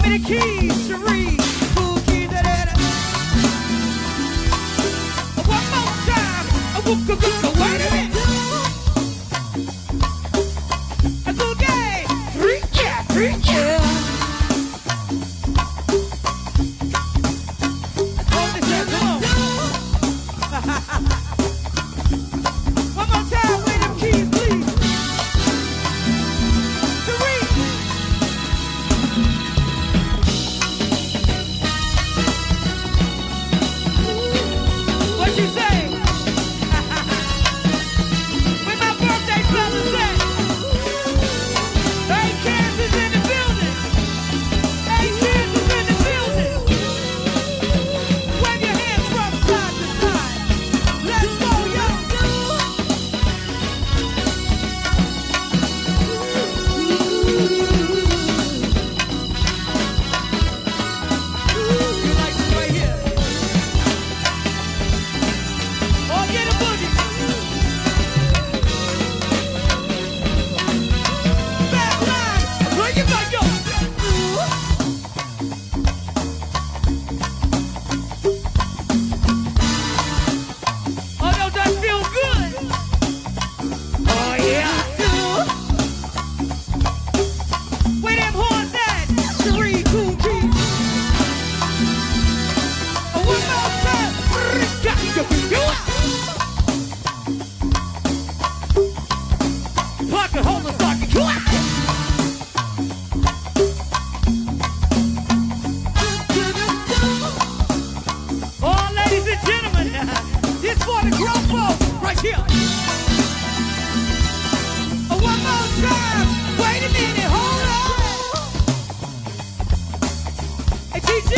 me the keys, Cherie. Cool keys, da-da-da. One more time. Wait a minute. A cool game. Freak, yeah, freak, yeah. Hold this up, come on. One more time, wait them keys, please. Cherie. What you say? Where my birthday fellas at? Hey, Kansas in the building. Hey, Kansas in the building. Wave your hands from side to side. Let's go, yo. You like this right here? Oh, get a boogie. Back line. Bring it back up. Oh, no, that feel good. Oh, yeah. Where them horns at? Cherie, cool keys. Oh, one more time. Pocket holder, pocket. Oh, ladies and gentlemen, this for the grown folks right here. Oh, one more time. Wait a minute, hold on. Hey, TG,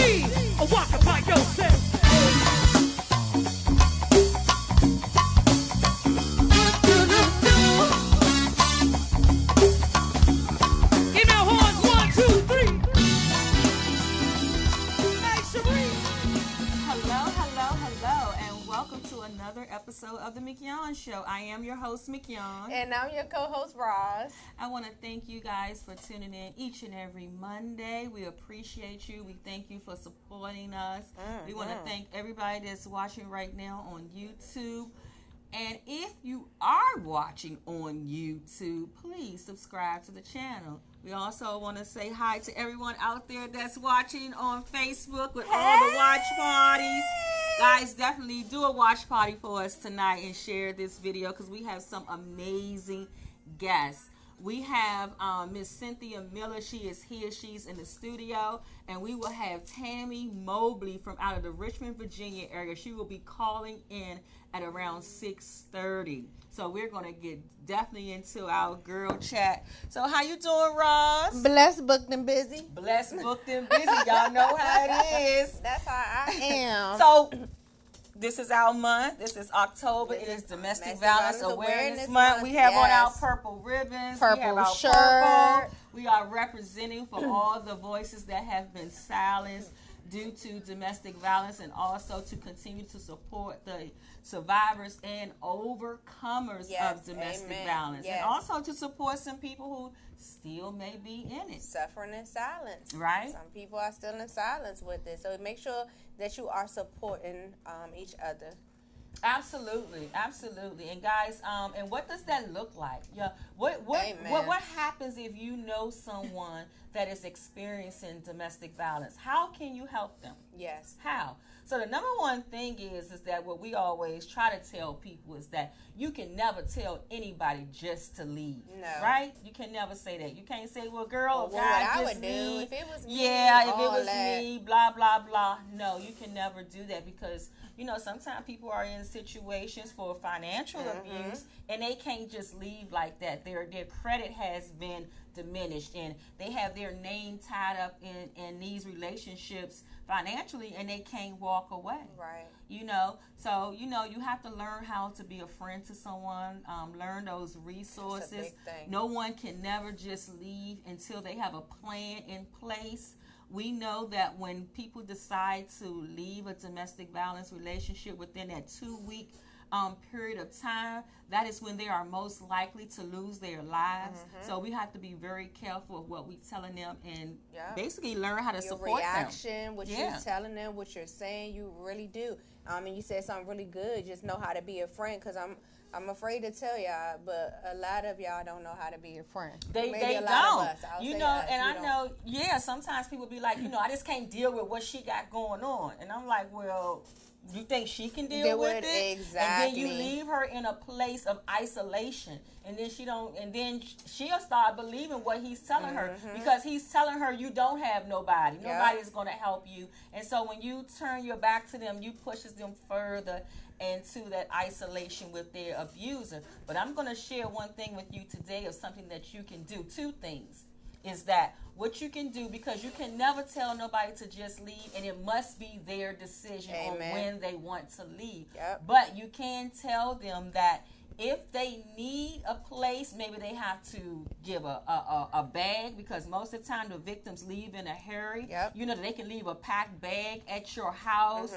walk up by yourself. Give me a horns, 1, 2, 3. Hey, Cherie. Hello, and welcome to another episode of the Mignon Show. I am your host, Mignon. And I'm your co-host, Roz. I want to thank you guys for tuning in each and every Monday. We appreciate you. We thank you for supporting us. We want to thank everybody that's watching right now on YouTube. And if you are watching on YouTube, please subscribe to the channel. We also want to say hi to everyone out there that's watching on Facebook with all the watch parties. Guys, definitely do a watch party for us tonight and share this video because we have some amazing guests. We have Miss Cynthia Miller. She is here. She's in the studio. And we will have Tammy Mobley from out of the Richmond, Virginia area. She will be calling in at around 6:30. So we're going to get definitely into our girl chat. So how you doing, Roz? Blessed, booked, and busy. Blessed, booked, and busy. Y'all know how it is. That's how I am. So this is our month. This is October. It is Domestic Violence Awareness Month. We have on our purple ribbons. We have Purple our shirt. purple. We are representing for all the voices that have been silenced due to domestic violence, and also to continue to support the survivors and overcomers of domestic violence. And also to support some people who still may be in it. Suffering in silence. Right. Some people are still in silence with it. So make sure that you are supporting each other. Absolutely, absolutely. And guys, and what does that look like? Yeah, what happens if you know someone that is experiencing domestic violence? How can you help them? Yes. How? So the number one thing is that what we always try to tell people is that you can never tell anybody just to leave. No. Right? You can never say that. You can't say, well, girl, Well, guy, what I just would do leave. if it was me, Yeah, if it all was that. me, blah, blah, blah. No, you can never do that because, you know, sometimes people are in situations for financial abuse and they can't just leave like that. Their credit has been diminished and they have their name tied up in these relationships financially and they can't walk away. Right. You know, so, you know, you have to learn how to be a friend to someone, learn those resources. That's a big thing. No one can never just leave until they have a plan in place. We know that when people decide to leave a domestic violence relationship within that 2-week period of time, that is when they are most likely to lose their lives. So we have to be very careful of what we're telling them and basically learn how to support reaction, what Yeah. you're telling them, what you're saying. You really do. And you said something really good. Just know how to be a friend, because I'm afraid to tell y'all, but a lot of y'all don't know how to be a friend. They Maybe a don't. lot of us. I'll You say know, us, and we I don't. know, yeah, sometimes people be like, I just can't deal with what she got going on. And I'm like, well, you think she can deal with it? Exactly. And then you leave her in a place of isolation. And then she'll start believing what he's telling her, because he's telling her you don't have nobody. Nobody's going to help you. And so when you turn your back to them, you pushes them further into that isolation with their abuser. But I'm going to share one thing with you today of something that you can do. Two things is that what you can do, because you can never tell nobody to just leave, and it must be their decision on when they want to leave. But you can tell them that if they need a place, maybe they have to give a bag, because most of the time the victims leave in a hurry. They can leave a packed bag at your house,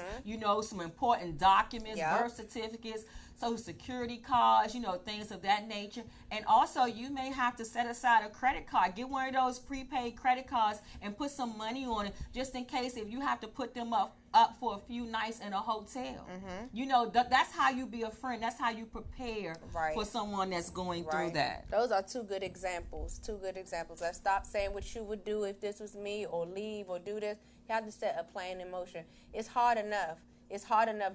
some important documents, birth certificates, Social Security cards, things of that nature. And also, you may have to set aside a credit card. Get one of those prepaid credit cards and put some money on it, just in case if you have to put them up for a few nights in a hotel. That's how you be a friend. That's how you prepare for someone that's going through that. Those are two good examples. Let's stop saying what you would do if this was me, or leave, or do this. You have to set a plan in motion. It's hard enough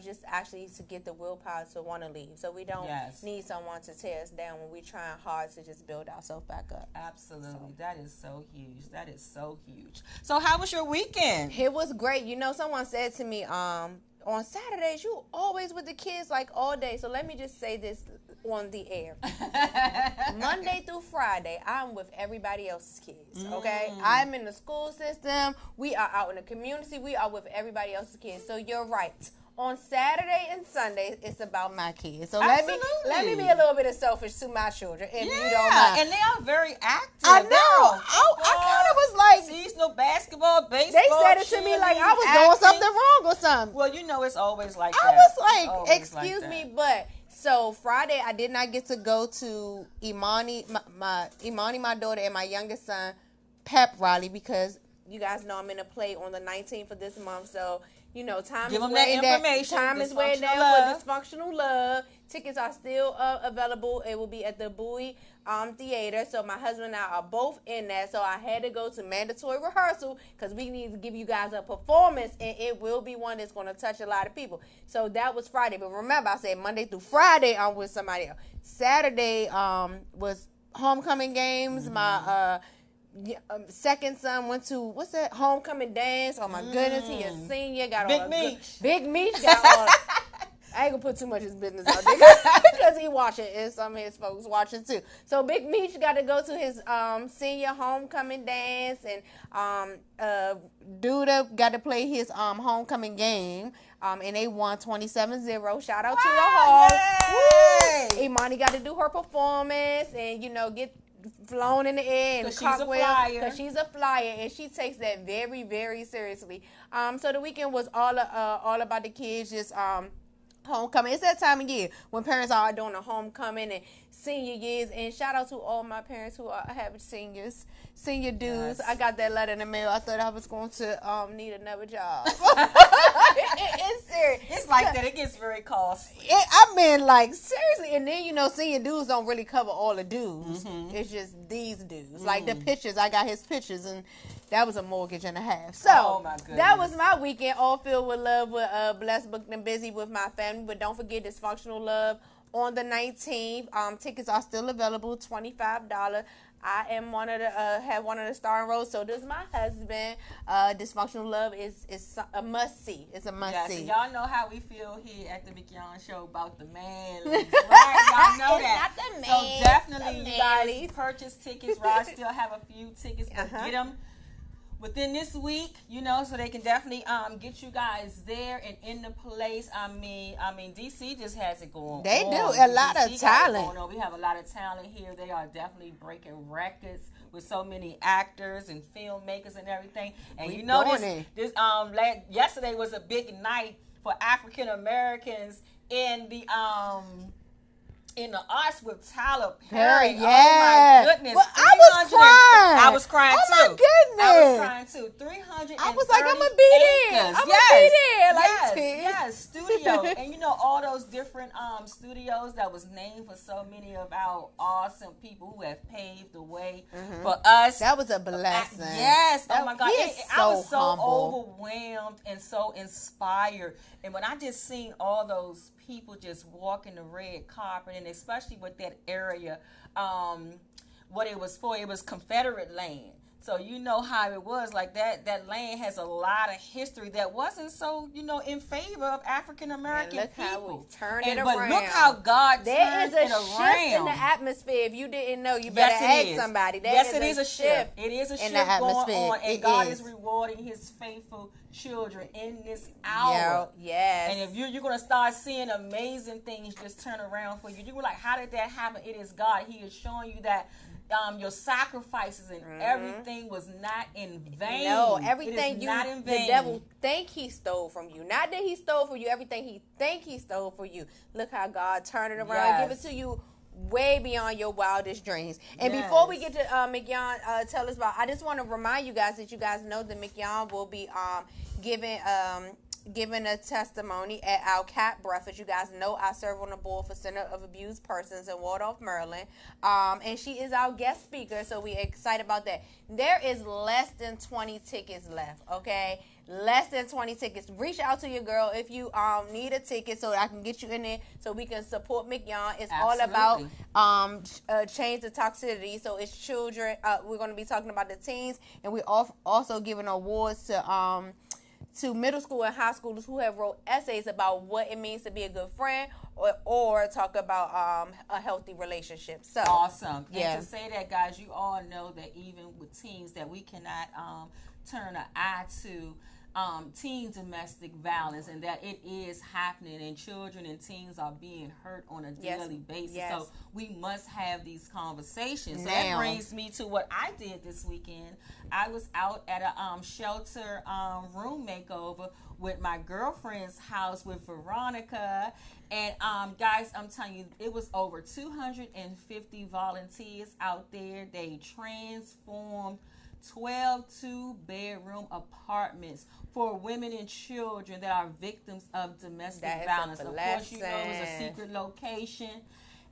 just actually to get the willpower to want to leave. So we don't need someone to tear us down when we're trying hard to just build ourselves back up. Absolutely. So. That is so huge. So how was your weekend? It was great. Someone said to me, on Saturdays, you always with the kids like all day. So let me just say this on the air. Monday through Friday, I'm with everybody else's kids, okay? I'm in the school system. We are out in the community. We are with everybody else's kids. So you're right. On Saturday and Sunday, it's about my kids. So let me be a little bit of selfish to my children, if you don't mind. And they are very active. I know. I kind of was like, seasonal basketball, baseball. They said it to me like I was doing something wrong or something. Well, it's always like that. I was like, excuse me, but so Friday I did not get to go to Imani, my daughter, and my youngest son pep rally, because you guys know I'm in a play on the 19th of this month. So time is weighing down. Time is weighing down for Dysfunctional Love. Tickets are still available. It will be at the Bowie Theater. So my husband and I are both in that. So I had to go to mandatory rehearsal, because we need to give you guys a performance, and it will be one that's going to touch a lot of people. So that was Friday. But remember, I said Monday through Friday I'm with somebody else. Saturday was homecoming games. My second son went to homecoming dance. Oh my goodness, he is senior. Got Big Meech got all. I ain't gonna put too much of his business out there because he watching, and some of his folks watching too. So Big Meech got to go to his senior homecoming dance, and Duda got to play his homecoming game. And they won 27-0. Shout out to the Hawks. Imani got to do her performance and get flown in the air and cartwheel, because she's a flyer, and she takes that very, very seriously. So the weekend was all about the kids, just homecoming. It's that time of year when parents are doing a homecoming and senior years. And shout out to all my parents who are having senior dues. I got that letter in the mail. I thought I was going to need another job. It's serious. It's like that. It gets very costly. Seriously. And then senior dues don't really cover all the dues. It's just these dues. Like the pictures. I got his pictures, and that was a mortgage and a half. So that was my weekend, all filled with love, with blessed, booked, and busy with my family. But don't forget Dysfunctional Love on the 19th. Tickets are still available, $25. I am have one of the starring roles. So does my husband. Dysfunctional Love is a must see. It's a must see. So y'all know how we feel here at the Mignon Show about the man. Right? Y'all know that. Not the man. So definitely, you guys purchase tickets. Roz still have a few tickets, but get them within this week, so they can definitely get you guys there and in the place. I mean, DC just has it going. They on. do a lot of talent. We have a lot of talent here. They are definitely breaking records with so many actors and filmmakers and everything. And this yesterday was a big night for African Americans in the arts with Tyler Perry. Yeah. Oh my goodness. Well, I was crying. I was crying too. Oh my goodness. I was crying too. 330 I was like, I'm going to be there. I'm going to be there. Like, yes, studio. And you know, all those different studios that was named for so many of our awesome people who have paved the way for us. That was a blessing. Yes. Oh my God. I was so humble. overwhelmed and so inspired. And when I just seen all those people just walking the red carpet, and especially with that area, what it was for, it was Confederate land. So you know how it was, like that land has a lot of history that wasn't so, in favor of African American people. Look how we turned it around. But look how God turned it around. There is a shift in the atmosphere. If you didn't know, you better ask somebody. Yes, it is a shift. It is a shift going on, and God is rewarding His faithful children in this hour. Yes. And if you're going to start seeing amazing things just turn around for you, you're like, how did that happen? It is God. He is showing you that your sacrifices and everything was not in vain. No, everything not in vain. The devil think he stole from you. Not that he stole from you. Everything he think he stole from you. Look how God turned it around and give it to you way beyond your wildest dreams. And before we get to Mignon, tell us about, I just want to remind you guys that you guys know that Mignon will be giving a testimony at our CAP breakfast. You guys know I serve on the board for Center of Abused Persons in Waldorf, Maryland. And she is our guest speaker, so we're excited about that. There is less than 20 tickets left, okay? Less than 20 tickets. Reach out to your girl if you need a ticket so that I can get you in there so we can support Mignon. It's all about change the toxicity. So it's children. We're going to be talking about the teens, and we're also giving awards to middle school and high schoolers who have wrote essays about what it means to be a good friend or talk about a healthy relationship. So awesome. And to say that, guys, you all know that even with teens that we cannot turn an eye to teen domestic violence, and that it is happening, and children and teens are being hurt on a daily basis. So we must have these conversations. So that brings me to what I did this weekend. I was out at a shelter room makeover with my girlfriend's house with Veronica. And guys, I'm telling you, it was over 250 volunteers out there. They transformed 12 two-bedroom apartments for women and children that are victims of domestic violence. Of course, you know it was a secret location.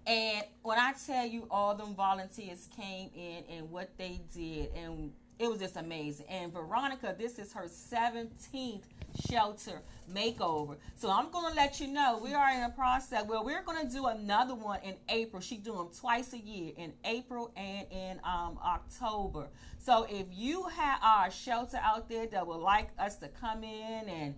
And when I tell you, all them volunteers came in and what they did, and it was just amazing. And Veronica, this is her 17th shelter makeover. So I'm going to let you know we are in a process where we're going to do another one in April. She do them twice a year, in April and in October. So if you have our shelter out there that would like us to come in and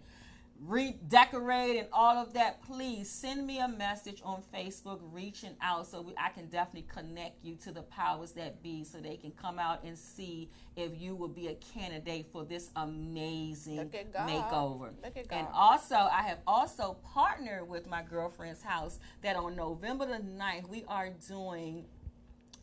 redecorate and all of that, please send me a message on Facebook reaching out so I can definitely connect you to the powers that be so they can come out and see if you will be a candidate for this amazing makeover. And also, I have also partnered with my girlfriend's house that on November the 9th, we are doing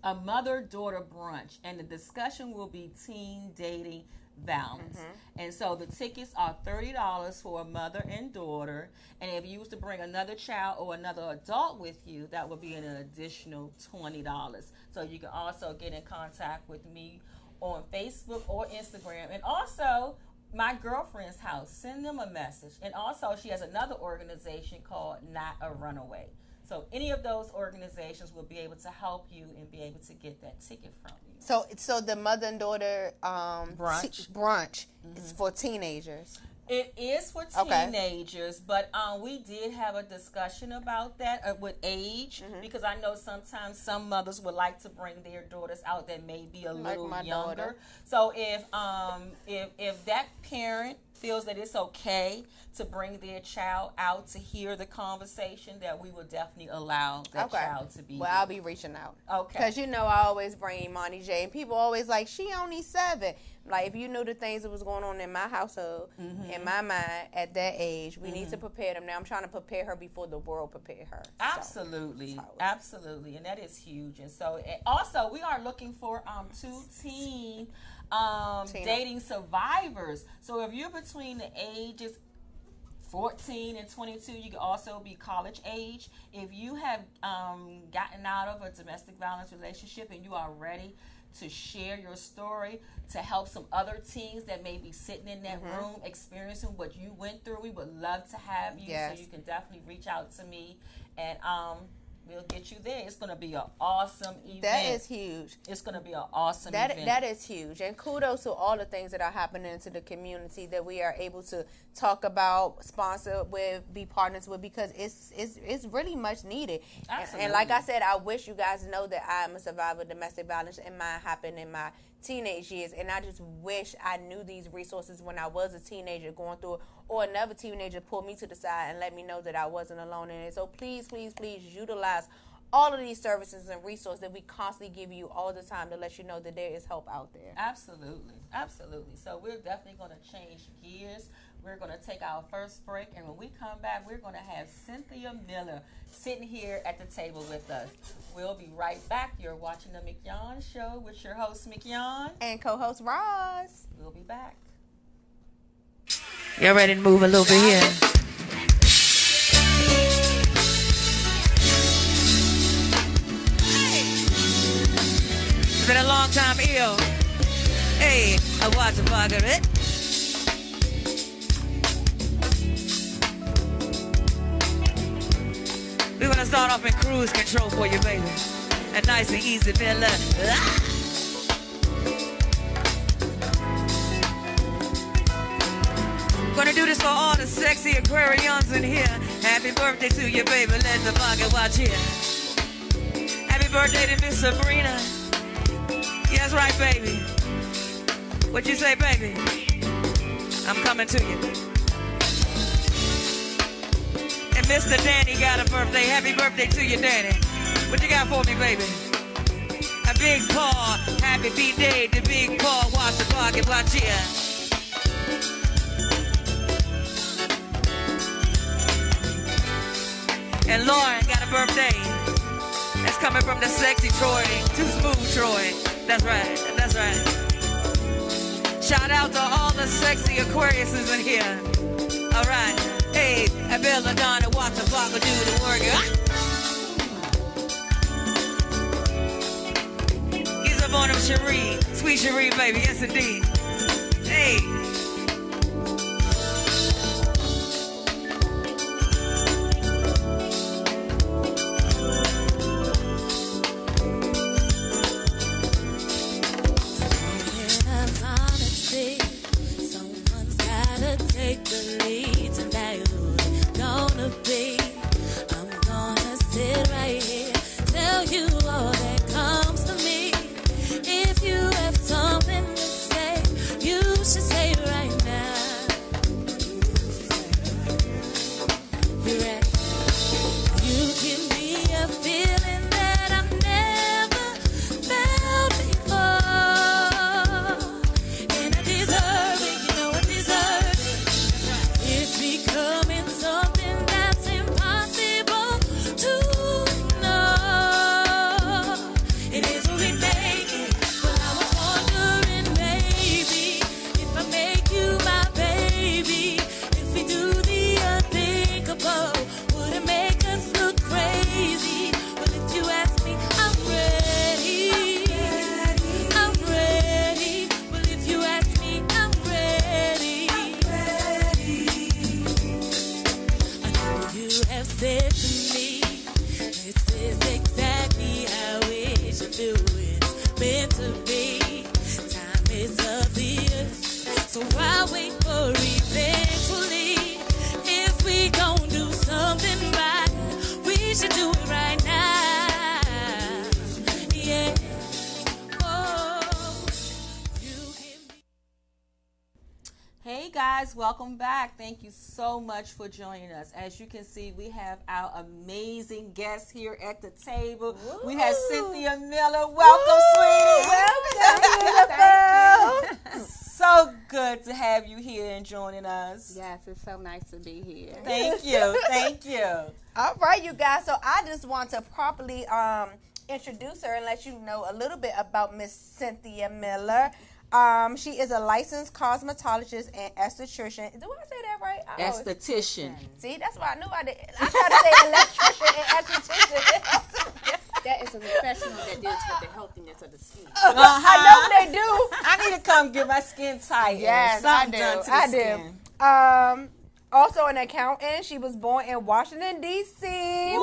a mother-daughter brunch, and the discussion will be teen dating violence. And so the tickets are $30 for a mother and daughter, and if you was to bring another child or another adult with you, that would be an additional $20. So you can also get in contact with me on Facebook or Instagram, and also my girlfriend's house, send them a message. And also she has another organization called Not a Runaway. So any of those organizations will be able to help you and be able to get that ticket from you. So the mother and daughter brunch is for teenagers. It is for teenagers, but we did have a discussion about that with age, because I know sometimes some mothers would like to bring their daughters out that may be a little younger. Daughter. So if that parent feels that it's okay to bring their child out to hear the conversation, that we will definitely allow that child to be. Well, I'll be reaching out. Okay. Because I always bring Imani J, and people always like, she only 7. Like, if you knew the things that was going on in my household, in my mind, at that age, we need to prepare them. Now, I'm trying to prepare her before the world prepare her. Absolutely. Absolutely. And that is huge. And so, also, we are looking for 2 teen dating survivors. So if you're between the ages 14 and 22. You can also be college age. If you have gotten out of a domestic violence relationship and you are ready to share your story to help some other teens that may be sitting in that room experiencing what you went through, we would love to have you. So you can definitely reach out to me, and we'll get you there. It's going to be an awesome event. That is huge. It's going to be an awesome event. That is huge. And kudos to all the things that are happening to the community that we are able to talk about, sponsor with, be partners with, because it's really much needed. Absolutely. And like I said, I wish you guys know that I am a survivor of domestic violence, and mine happened in my teenage years, and I just wish I knew these resources when I was a teenager going through it, or another teenager pulled me to the side and let me know that I wasn't alone in it. So please, please, please utilize all of these services and resources that we constantly give you all the time to let you know that there is help out there. Absolutely. Absolutely. So we're definitely going to change gears. We're going to take our first break, and when we come back, we're going to have Cynthia Miller sitting here at the table with us. We'll be right back. You're watching the Mignon Show with your host, Mignon. And co-host Roz. We'll be back. Y'all ready to move a little bit here? It's been a long time ill. Hey, I watch a Margaret. We're gonna start off in cruise control for you, baby. And nice and easy, Miller. Gonna do this for all the sexy Aquarians in here. Happy birthday to you, baby. Let the pocket watch here. Happy birthday to Miss Sabrina. Yes, right, baby. What you say, baby? I'm coming to you. And Mr. Danny got a birthday. Happy birthday to you, Danny. What you got for me, baby? A big paw. Happy B-Day to Big Paw. Watch the pocket watch here. And Lauren got a birthday. That's coming from the sexy Troy. Too smooth, Troy. That's right. That's right. Shout out to all the sexy Aquariuses in here. All right. Hey, I Belladonna, watch the Baka do the work. He's up on him, Cherie. Sweet Cherie, baby. Yes, indeed. Hey. Welcome back. Thank you so much for joining us. As you can see, we have our amazing guests here at the table. Woo. We have Cynthia Miller. Welcome, sweetie. Welcome. So good to have you here and joining us. Yes, it's so nice to be here. Thank you. Thank you. All right, you guys. So I just want to properly introduce her and let you know a little bit about Miss Cynthia Miller. She is a licensed cosmetologist and esthetician. Do I say that right? Esthetician. See, that's why I knew I did. I tried to say electrician and esthetician. That is a professional that deals with the healthiness of the skin. I know they do. I need to come get my skin tight. Yes, I do. Also an accountant. She was born in Washington, D.C.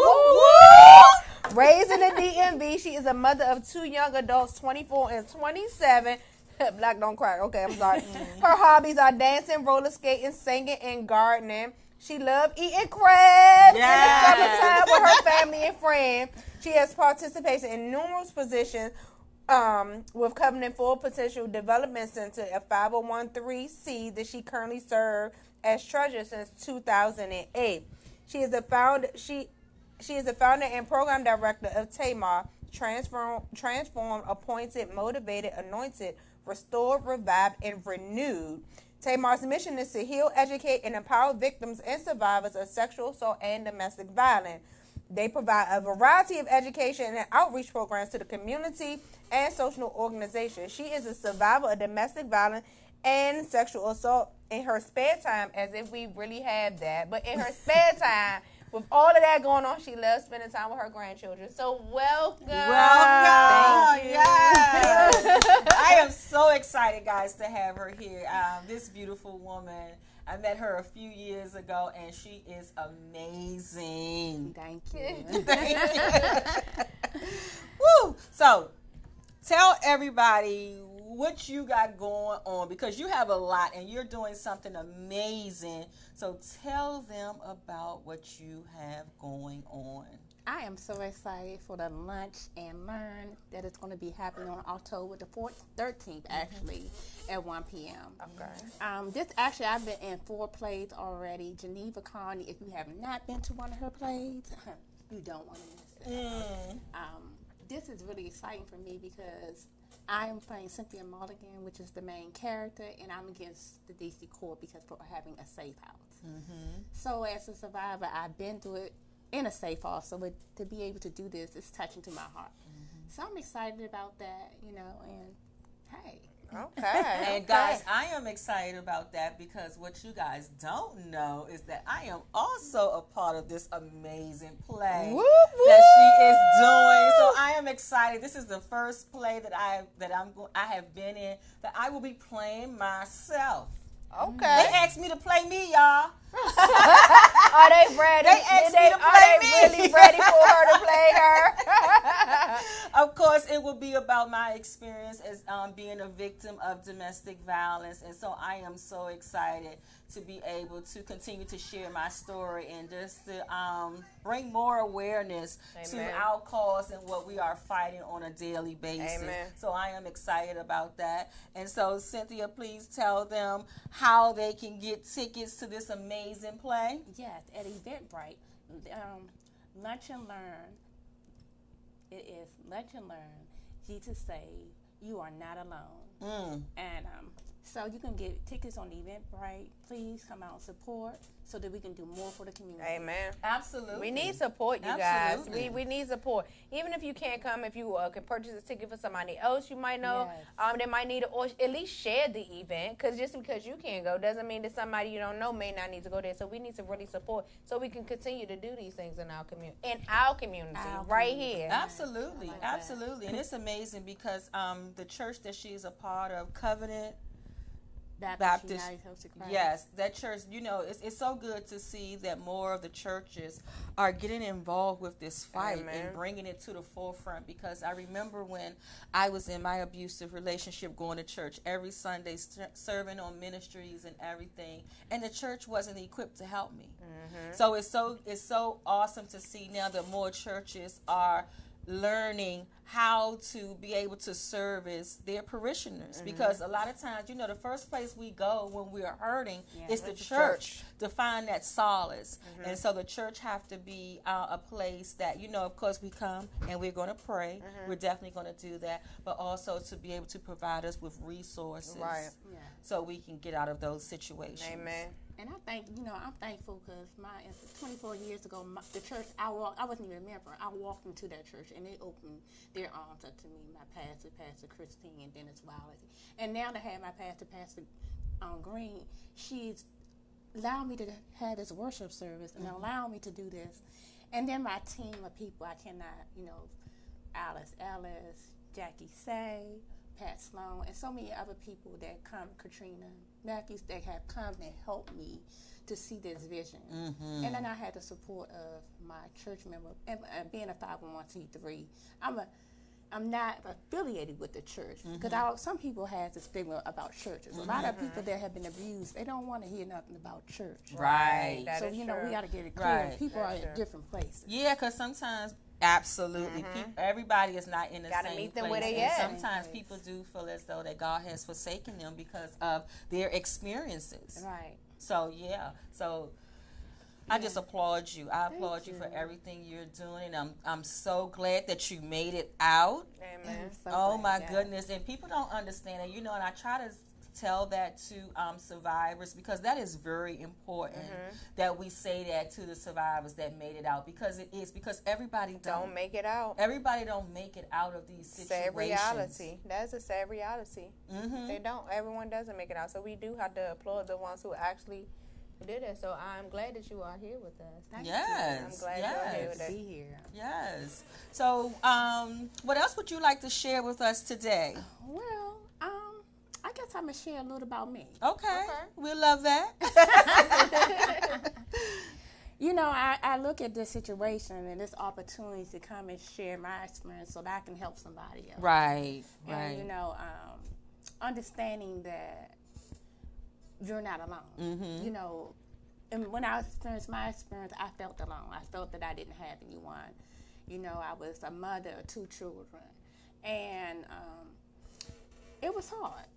Raised in the DMV. She is a mother of 2 young adults, 24 and 27. Black don't cry. Okay, I'm sorry. Her hobbies are dancing, roller skating, singing, and gardening. She loves eating crabs in the summertime with her family and friends. She has participated in numerous positions with Covenant Full Potential Development Center, a 501(c) that she currently serves as treasurer since 2008. She is the founder. She is the founder and program director of Tamar, transformed, appointed, motivated, anointed, restored, revived, and renewed. Tamar's mission is to heal, educate, and empower victims and survivors of sexual assault and domestic violence. They provide a variety of education and outreach programs to the community and social organizations. She is a survivor of domestic violence and sexual assault in her spare time, as if we really have that. But in her spare time, with all of that going on, she loves spending time with her grandchildren. So welcome. Welcome. Thank you. Yes. I am so excited, guys, to have her here. This beautiful woman. I met her a few years ago, and she is amazing. Thank you. Thank you. Woo! So, tell everybody what you got going on, because you have a lot and you're doing something amazing. So tell them about what you have going on. I am so excited for the Lunch and Learn that is going to be happening on October the 13th, actually, at 1 p.m. Okay. I've been in 4 plays already. Geneva Carney, if you have not been to one of her plays, you don't want to miss it. This is really exciting for me because I am playing Cynthia Mulligan, which is the main character, and I'm against the DC court because for having a safe house. So as a survivor, I've been through it in a safe house, so to be able to do this is touching to my heart. So I'm excited about that, and hey. Okay. And guys, I am excited about that because what you guys don't know is that I am also a part of this amazing play that she is doing. So I am excited. This is the first play that I have been in that I will be playing myself. Okay. They asked me to play me, y'all. Are they ready? They asked me to play Are they me. really ready for her to play her? Of course, it will be about my experience as being a victim of domestic violence. And so I am so excited to be able to continue to share my story and just to bring more awareness to our cause and what we are fighting on a daily basis. So I am excited about that. And so, Cynthia, please tell them how they can get tickets to this amazing play. Yes, at Eventbrite, Lunch and Learn. It is Lunch and Learn, Jesus Save, You Are Not Alone. And so you can get tickets on Eventbrite. Please come out and support so that we can do more for the community. Amen. Absolutely. We need support, you guys. We need support. Even if you can't come, if you can purchase a ticket for somebody else you might know, they might need or at least share the event. Because just because you can't go doesn't mean that somebody you don't know may not need to go there. So we need to really support so we can continue to do these things in our community, right here. Absolutely, absolutely. And it's amazing because the church that she's a part of, Covenant Baptist, yes, that church, it's so good to see that more of the churches are getting involved with this fight and bringing it to the forefront, because I remember when I was in my abusive relationship going to church every Sunday, serving on ministries and everything, and the church wasn't equipped to help me. So it's so awesome to see now that more churches are learning how to be able to service their parishioners, because a lot of times, the first place we go when we are hurting is the church to find that solace. And so the church have to be a place that, of course we come and we're going to pray. We're definitely going to do that, but also to be able to provide us with resources so we can get out of those situations. Amen. And I'm thankful because 24 years ago, the church I wasn't even a member. I walked into that church and they opened their arms up to me. My pastor, Pastor Christine, and Dennis Wallace. And now to have my pastor, Pastor Green, she's allowed me to have this worship service and allowed me to do this. And then my team of people, I cannot, Alice Ellis, Jackie Say, Pat Sloan, and so many other people that come, Katrina Matthews, that have come and helped me to see this vision. Mm-hmm. And then I had the support of my church member, and being a 501c3, I'm not affiliated with the church because some people have this stigma about churches. A lot of people that have been abused, they don't want to hear nothing about church. Right. So we got to get it clear. Right. People are in different places. Yeah, because sometimes. Absolutely. Everybody is not in the Gotta same meet them place. where they and at. sometimes people do feel as though that God has forsaken them because of their experiences. Right. So, yeah. So, I just applaud you. I applaud you for everything you're doing. And I'm so glad that you made it out. Amen. Oh, my goodness. And people don't understand it. And I try to tell that to survivors because that is very important that we say that to the survivors that made it out because it is because everybody don't make it out. Everybody don't make it out of these situations. Sad reality. That's a sad reality. They don't. Everyone doesn't make it out. So we do have to applaud the ones who actually did it. So I'm glad that you are here with us. Thank you. I'm glad you're here with us. Be here. Yes. So what else would you like to share with us today? Well, I guess I'm going to share a little about me. Okay. We love that. I look at this situation and this opportunity to come and share my experience so that I can help somebody else. Right. And, understanding that you're not alone. And when I experienced my experience, I felt alone. I felt that I didn't have anyone. I was a mother of 2 children. And it was hard.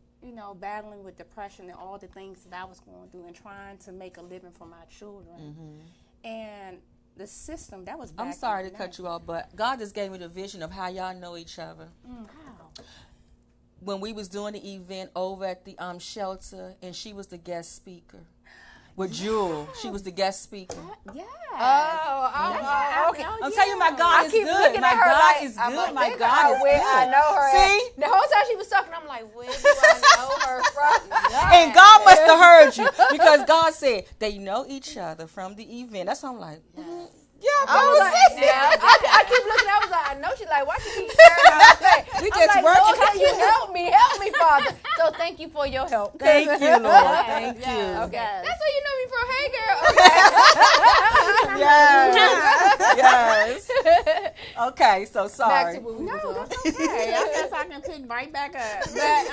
Battling with depression and all the things that I was going through and trying to make a living for my children. And the system, that was back I'm sorry to cut you off, but God just gave me the vision of how y'all know each other. How? When we was doing the event over at the shelter, and she was the guest speaker. With Jewel, she was the guest speaker. Yeah. Okay. I'm telling you, my God is good. My God is good. My God is good. I know her. See? The whole time she was talking, I'm like, where do I know her from? And God must have heard you because God said they know each other from the event. That's why I'm like, I keep looking. I was like, I know she's like, why she keep sharing her thing? We just like, working. Lord, can you help me, Father? So thank you for your help. Thank you, Lord. Thank you. Okay, that's what you know me from. Hey, girl. Okay. Yes. Okay, so sorry. Back to what we was on. That's okay. I guess I can pick right back up. But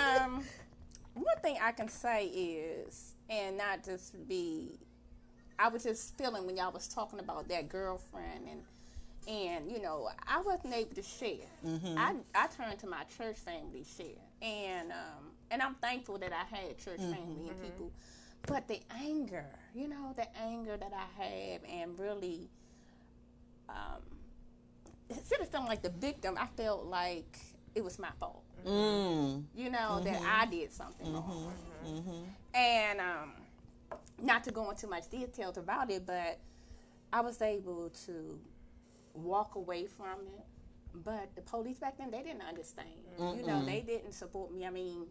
one thing I can say is, and not just be, I was just feeling when y'all was talking about that girlfriend and I wasn't able to share. I turned to my church family to share, and I'm thankful that I had church family and people. But the anger, the anger that I have, and really, instead of feeling like the victim, I felt like it was my fault. That I did something wrong. And not to go into much details about it, but I was able to walk away from it. But the police back then, they didn't understand. They didn't support me. I mean,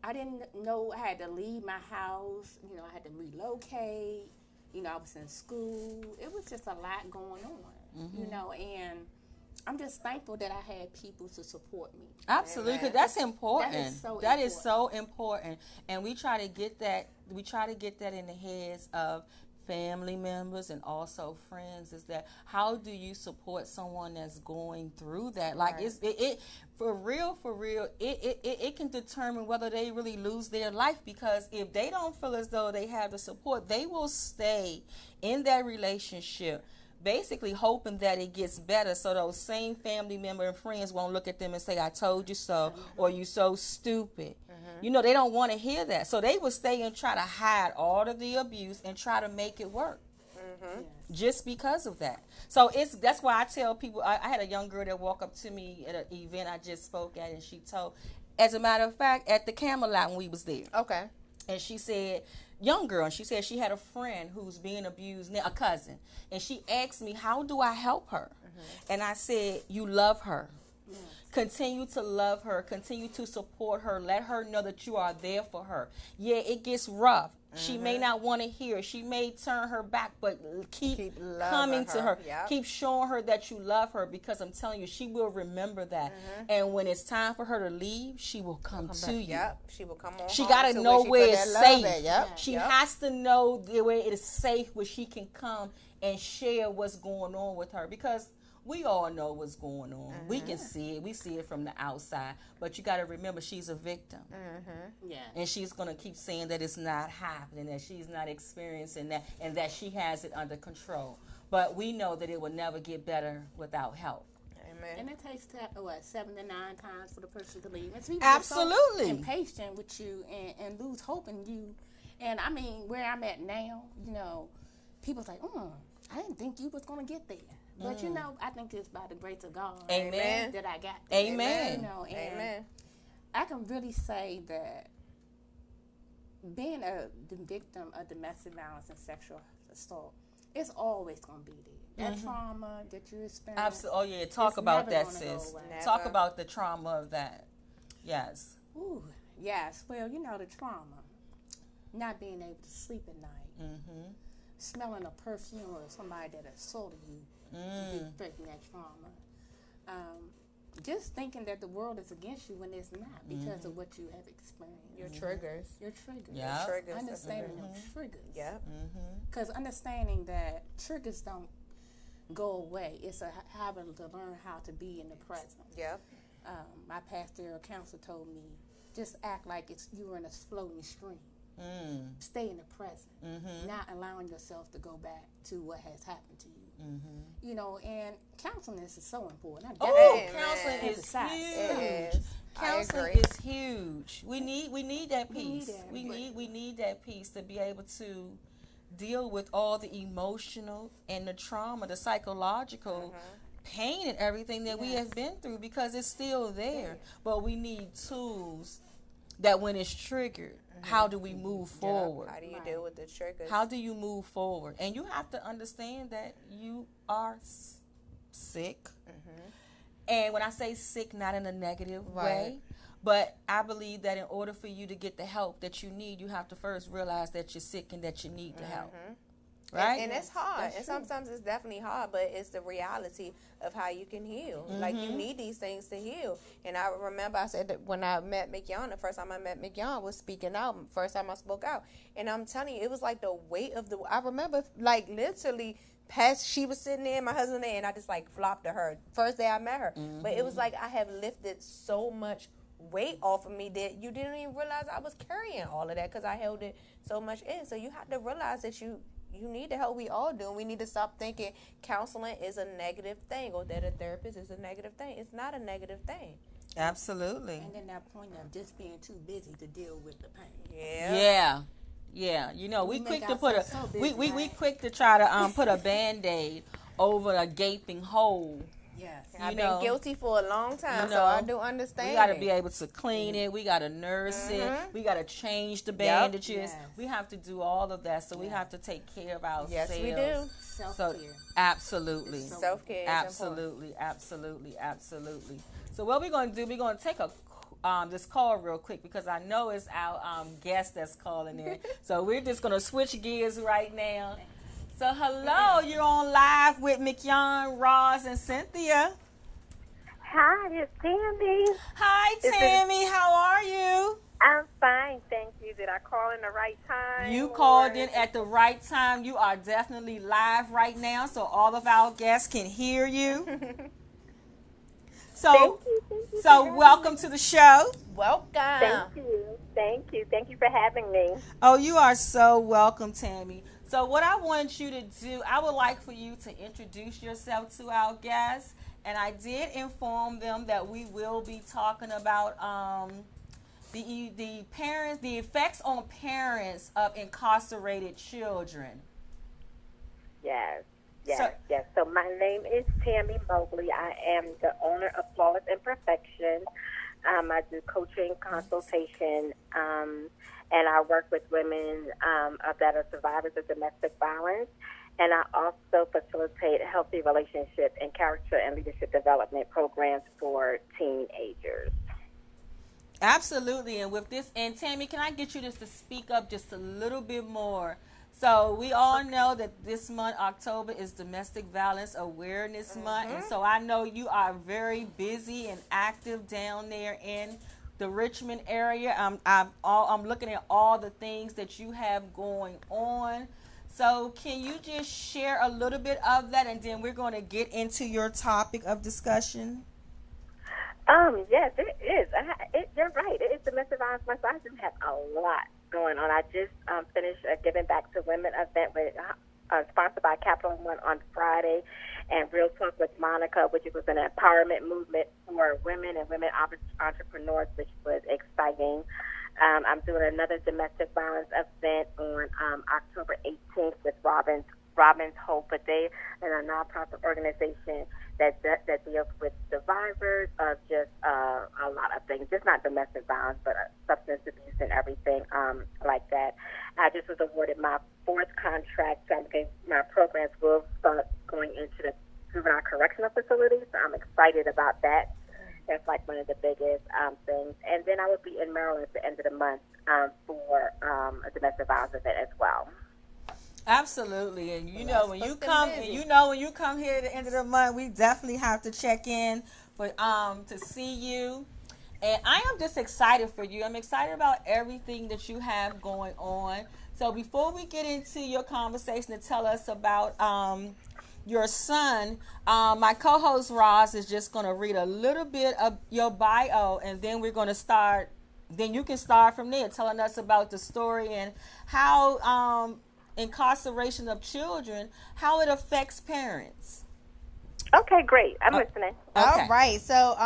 I didn't know I had to leave my house. I had to relocate. I was in school. It was just a lot going on, and I'm just thankful that I had people to support me. Absolutely, because that's important. That is so important. And we try to get that. We try to get that in the heads of family members and also friends. Is that how do you support someone that's going through that? Like it for real. It can determine whether they really lose their life, because if they don't feel as though they have the support, they will stay in that relationship, basically hoping that it gets better, so those same family member and friends won't look at them and say, I told you so, or you so stupid. They don't want to hear that. So they will stay and try to hide all of the abuse and try to make it work. Just because of that. So that's why I tell people, I had a young girl that walked up to me at an event I just spoke at, and she told, as a matter of fact, at the Camelot when we was there. Okay. And she said, young girl, and she said she had a friend who's being abused, a cousin. And she asked me, how do I help her? And I said, you love her. Continue to love her. Continue to support her. Let her know that you are there for her. Yeah, it gets rough. She may not want to hear. She may turn her back, but keep coming to her. Yep. Keep showing her that you love her, because I'm telling you, she will remember that. And when it's time for her to leave, she will come to you. Yep. She will come on. She got to know where it's safe. Yep. She has to know where it is safe, where she can come and share what's going on with her, because we all know what's going on. We can see it. We see it from the outside. But you got to remember, she's a victim. Yeah. And she's going to keep saying that it's not happening, that she's not experiencing that, and that she has it under control. But we know that it will never get better without help. Amen. And it takes 7 to 9 times for the person to leave. And people Absolutely. are so impatient with you and lose hope in you. And I mean, where I'm at now, you know, people say, I didn't think you was going to get there. But, you know, I think it's by the grace of God Amen. that I got there. Amen. You know, and Amen. I can really say that being the victim of domestic violence and sexual assault, it's always going to be there. That trauma that you experience. Absolutely. Oh, yeah. Talk it's about never that, gonna go sis. away. Talk about the trauma of that. Yes. Ooh, yes. Well, you know, the trauma. Not being able to sleep at night. Smelling a perfume or somebody that assaulted you. Reflecting that trauma. Just thinking that the world is against you when it's not, because of what you have experienced. Your triggers. Your triggers. Yeah. Triggers. Understanding them triggers. Yep. Because understanding that triggers don't go away. It's a having to learn how to be in the present. Yep. My pastoral counselor told me, just act like you were in a floating stream. Stay in the present, not allowing yourself to go back to what has happened to you. You know, and counseling is so important. Counseling is Exercise. huge. It is. Counseling is huge. We need that piece. We need that. We need that piece to be able to deal with all the emotional and the trauma, the psychological pain and everything that we have been through, because it's still there. But we need tools that when it's triggered, how do we move forward? How do you deal with the triggers? How do you move forward? And you have to understand that you are sick. And when I say sick, not in a negative way, but I believe that in order for you to get the help that you need, you have to first realize that you're sick and that you need the help. Right? And it's hard. And sometimes it's definitely hard, but it's the reality of how you can heal. Like, you need these things to heal. And I remember I said that when I met Mignon, the first time I met Mignon was speaking out. First time I spoke out. And I'm telling you, it was like the weight of I remember, like, literally, she was sitting there, my husband there, and I just, like, flopped to her. First day I met her. But it was like I have lifted so much weight off of me that you didn't even realize I was carrying all of that, because I held it so much in. So you have to realize that you need the help. We all do. And we need to stop thinking counseling is a negative thing, or that a therapist is a negative thing. It's not a negative thing. Absolutely. And then that point of just being too busy to deal with the pain. Yeah. You know, we quick to make put ourselves so busy, we right? quick to try to put a Band-Aid over a gaping hole. Yes. I've been guilty for a long time, You so know, I do understand. We got to be able to clean it. We got to nurse it. We got to change the bandages. Yes. We have to do all of that. So we have to take care of ourselves. Yes, we do. Self-care. Absolutely. Self-care is Absolutely. So what we're going to do, we're going to take this call real quick, because I know it's our guest that's calling in. So we're just going to switch gears right now. So hello, you're on live with Mignon, Roz, and Cynthia. Hi, it's Tammy. Hi, Tammy. How are you? I'm fine, thank you. Did I call in the right time? You called in at the right time. You are definitely live right now, so all of our guests can hear you. So, welcome to the show. Welcome. Thank you. Thank you for having me. Oh, you are so welcome, Tammy. So what I want you to do, I would like for you to introduce yourself to our guests. And I did inform them that we will be talking about the effects on parents of incarcerated children. Yes. So my name is Tammy Mobley. I am the owner of Flawless Imperfection. I do coaching, consultation, and I work with women that are survivors of domestic violence. And I also facilitate healthy relationship and character and leadership development programs for teenagers. Absolutely. And with this, and Tammy, can I get you just to speak up just a little bit more? So we all know that this month, October, is Domestic Violence Awareness Month. And so I know you are very busy and active down there in the Richmond area. I'm looking at all the things that you have going on. So can you just share a little bit of that, and then we're going to get into your topic of discussion? Yes, it is. You're right. It is Domestic Violence Month. I do have a lot going on. I just finished a Giving Back to Women event with sponsored by Capital One on Friday, and Real Talk with Monica, which was an empowerment movement for women and women entrepreneurs, which was exciting. I'm doing another domestic violence event on October 18th with Robin's Hope, but they are a nonprofit organization that deals with survivors of just a lot of things, just not domestic violence, but substance abuse and everything like that. I just was awarded my 4th contract, so my programs will start going into the juvenile correctional facilities, so I'm excited about that. That's like one of the biggest things. And then I will be in Maryland at the end of the month for a domestic violence event as well. Absolutely. And when you come here at the end of the month, we definitely have to check in for to see you. And I am just excited for you. I'm excited about everything that you have going on. So before we get into your conversation to tell us about your son, my co-host Roz is just going to read a little bit of your bio, and then we're going to start. Then you can start from there, telling us about the story and how incarceration of children, how it affects parents. Okay, great. I'm listening. All right. So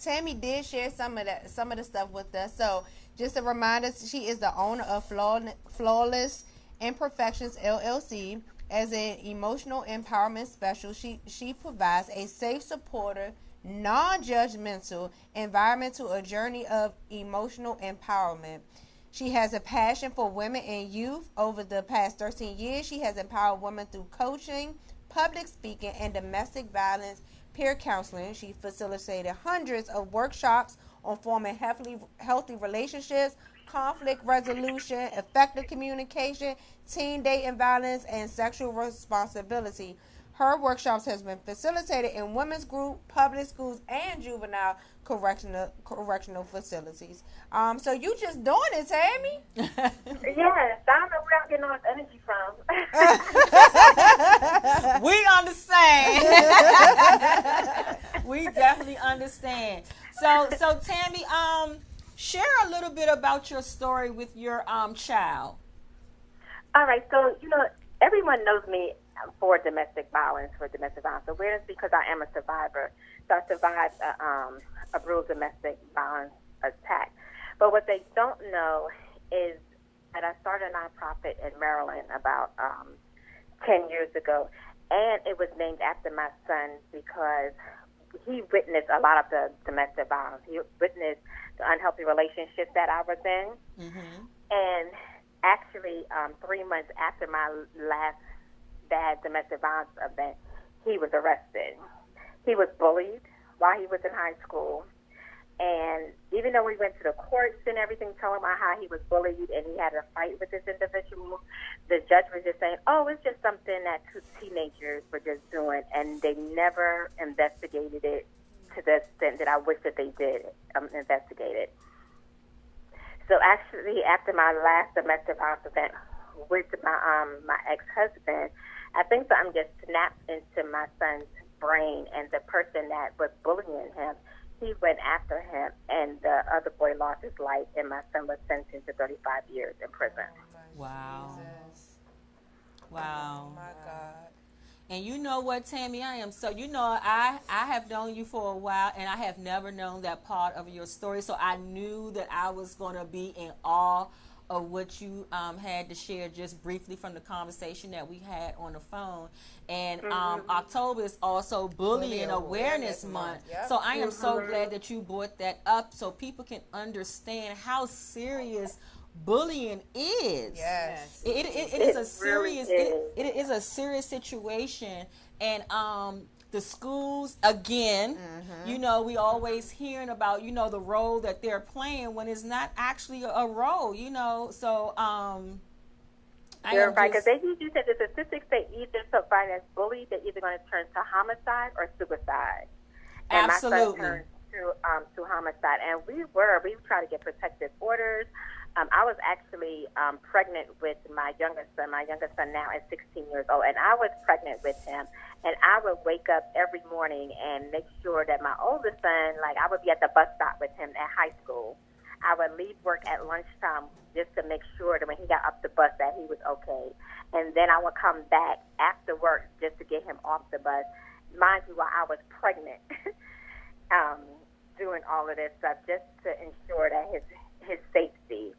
Tammy did share some of the stuff with us. So just a reminder, she is the owner of Flawless Imperfections LLC. As an emotional empowerment specialist, she provides a safe, supportive, non-judgmental environment to a journey of emotional empowerment. She has a passion for women and youth. Over the past 13 years, she has empowered women through coaching, public speaking, and domestic violence peer counseling. She facilitated hundreds of workshops on forming healthy relationships, conflict resolution, effective communication, teen dating violence, and sexual responsibility. Her workshops has been facilitated in women's group, public schools, and juvenile correctional facilities. So you just doing it, Tammy? Yes, I don't know where I'm getting all this energy from. We understand. We definitely understand. So Tammy, share a little bit about your story with your child. All right, so everyone knows me for domestic violence awareness because I am a survivor. So I survived a brutal domestic violence attack. But what they don't know is that I started a nonprofit in Maryland about 10 years ago, and it was named after my son because he witnessed a lot of the domestic violence. He witnessed the unhealthy relationships that I was in. Mm-hmm. And actually, 3 months after my last bad domestic violence event, he was arrested. He was bullied while he was in high school. And even though we went to the courts and everything, telling him how he was bullied and he had a fight with this individual, the judge was just saying, oh, it's just something that 2 teenagers were just doing. And they never investigated it to the extent that I wish that they did investigate it. So actually, after my last domestic violence event with my ex-husband, I think something just snapped into my son's brain, and the person that was bullying him, he went after him, and the other boy lost his life, and my son was sentenced to 35 years in prison. Wow. Jesus. Wow. Oh, my God. And you know what, Tammy, I have known you for a while, and I have never known that part of your story, so I knew that I was going to be in awe of what you had to share just briefly from the conversation that we had on the phone. And October is also Bullying Awareness Month. Yep. So I am so glad that you brought that up so people can understand how serious bullying is. Yes. It is a serious it is a serious situation. And the schools, again, you know, we always hearing about, you know, the role that they're playing when it's not actually a role, you know. So you're right, because they usually say the statistics say either somebody that's bullied, they're either going to turn to homicide or suicide. And absolutely. my son turned to homicide, and we tried to get protective orders. I was actually pregnant with my youngest son. My youngest son now is 16 years old, and I was pregnant with him. And I would wake up every morning and make sure that my oldest son, like I would be at the bus stop with him at high school. I would leave work at lunchtime just to make sure that when he got off the bus that he was okay. And then I would come back after work just to get him off the bus. Mind you, while I was pregnant, doing all of this stuff just to ensure that his safety.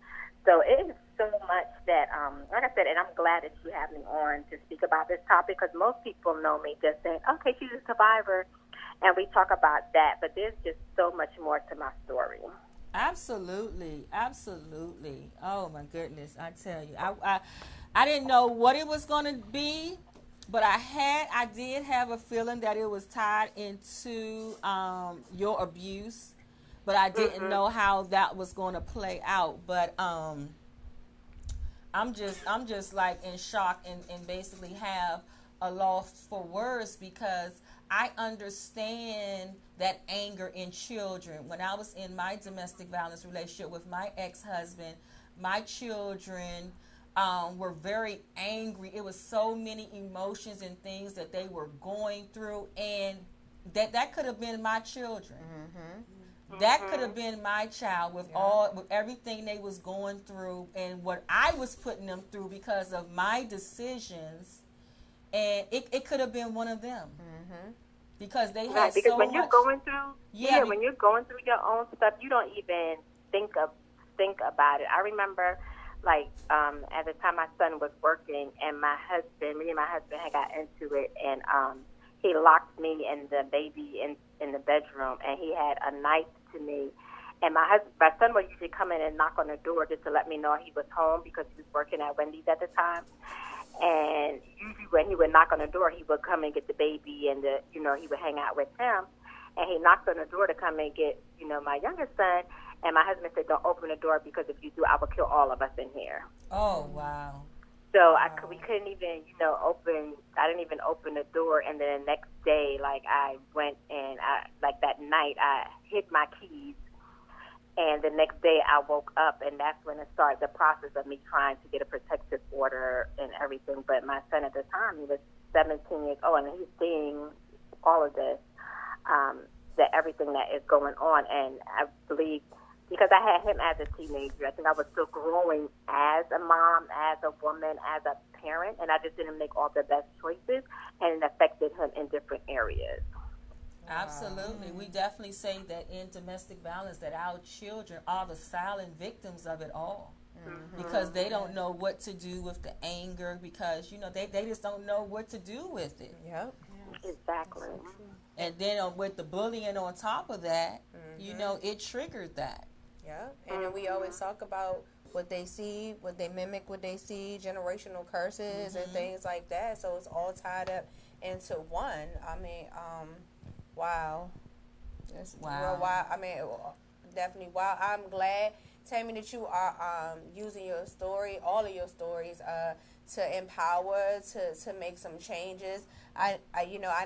So it is so much that, like I said, and I'm glad that you have me on to speak about this topic, because most people know me just saying, okay, she's a survivor, and we talk about that, but there's just so much more to my story. Absolutely, absolutely. Oh my goodness, I tell you, I didn't know what it was going to be, but I did have a feeling that it was tied into your abuse, but I didn't know how that was going to play out. But I'm just like in shock and basically have a loss for words, because I understand that anger in children. When I was in my domestic violence relationship with my ex-husband, my children were very angry. It was so many emotions and things that they were going through, and that could have been my children. That could have been my child with with everything they was going through and what I was putting them through because of my decisions. And it could have been one of them, because they had because so when much. You're going through, when you're going through your own stuff, you don't even think about it. I remember, like, at the time my son was working, and me and my husband had got into it, and he locked me and the baby in the bedroom, and he had a knife to me. And my son would usually come in and knock on the door just to let me know he was home, because he was working at Wendy's at the time. And usually when he would knock on the door, he would come and get the baby, and he would hang out with him. And he knocked on the door to come and get, my youngest son. And my husband said, "Don't open the door, because if you do, I will kill all of us in here." Oh, wow. So we couldn't even, open. I didn't even open the door. And then the next day, like, I went and that night, I hid my keys. And the next day I woke up, and that's when it started the process of me trying to get a protective order and everything. But my son at the time, he was 17 years old, and he's seeing all of this, that everything that is going on. And I believe, because I had him as a teenager, I think I was still growing as a mom, as a woman, as a parent, and I just didn't make all the best choices, and it affected him in different areas. Absolutely. We definitely say that in domestic violence that our children are the silent victims of it all, because they don't know what to do with the anger, because, they just don't know what to do with it. Yep. Exactly. And then with the bullying on top of that, it triggered that. Yep. And then we always talk about what they see, what they mimic, what they see, generational curses and things like that. So it's all tied up into one. I mean, wow. It's real wild. I mean, definitely wow. I'm glad, Tammy, that you are using your story, all of your stories, to empower, to make some changes. I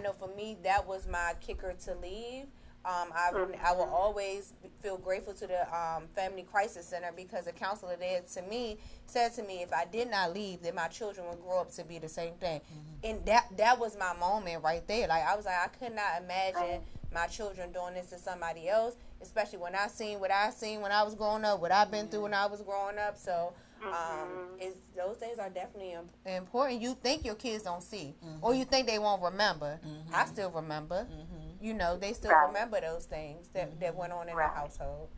know for me, that was my kicker to leave. I will always feel grateful to the Family Crisis Center, because the counselor there said to me, if I did not leave, then my children would grow up to be the same thing. And that was my moment right there. Like, I was like, I could not imagine my children doing this to somebody else, especially when I seen what I seen when I was growing up, what I've been through when I was growing up. So those things are definitely important. You think your kids don't see, or you think they won't remember. I still remember. They still remember those things that went on in the household.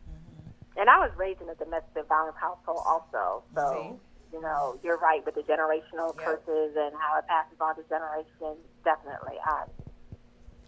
And I was raised in a domestic violence household also. So, you know, you're right with the generational curses and how it passes on to generations. Definitely.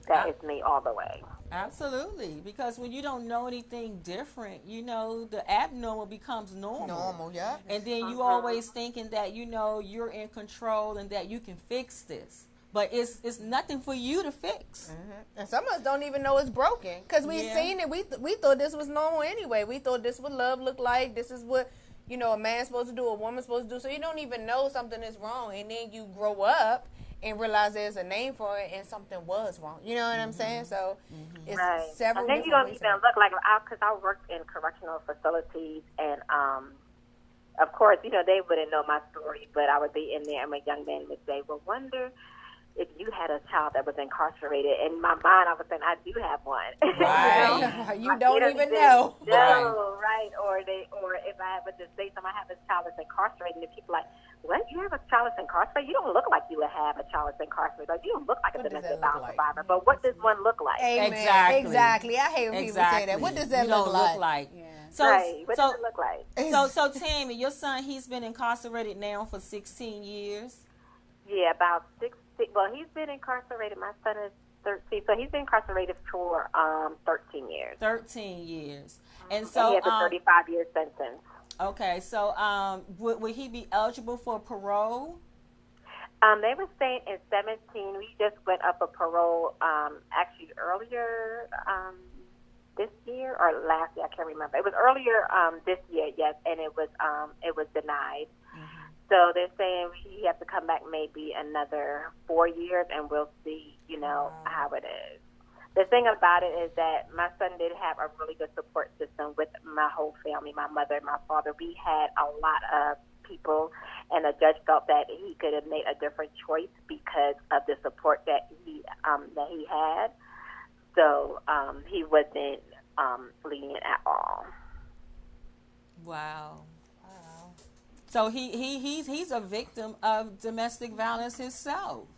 That is me all the way. Absolutely. Because when you don't know anything different, you know, the abnormal becomes normal. Normal, yeah. And then you always thinking that, you know, you're in control and that you can fix this. But it's nothing for you to fix. And some of us don't even know it's broken because we seen it. We thought this was normal anyway. We thought this is what love looked like. This is what, you know, a man's supposed to do, a woman's supposed to do. So you don't even know something is wrong. And then you grow up and realize there's a name for it and something was wrong. You know what I'm saying? So it's several and then you don't even look like, because I worked in correctional facilities and, of course, you know, they wouldn't know my story, but I would be in there and my young man would say, well, wonder if you had a child that was incarcerated. In my mind, I was saying, I do have one. Right. You don't even know. No, right. Or if I would just say something, I have a child that's incarcerated, and people are like, what? You have a child that's incarcerated? You don't look like you would have a child that's incarcerated. Like, you don't look like a domestic violence survivor. But what does one look like? Amen. Exactly. I hate when people say that. What does that look like? Yeah. What does it look like? So Tammy, your son, he's been incarcerated now for 16 years. Yeah, about 16. Well, he's been incarcerated. My son is 13, so he's been incarcerated for 13 years. 13 years. And so he has a 35-year sentence. Okay, so would he be eligible for parole? They were saying in 17, we just went up a parole actually earlier this year or last year, I can't remember. It was earlier this year, yes, and it was denied. So they're saying he has to come back maybe another 4 years, and we'll see, you know, how it is. The thing about it is that my son did have a really good support system with my whole family, my mother and my father. We had a lot of people, and the judge felt that he could have made a different choice because of the support that he had. So he wasn't lenient at all. Wow. So he's a victim of domestic violence himself.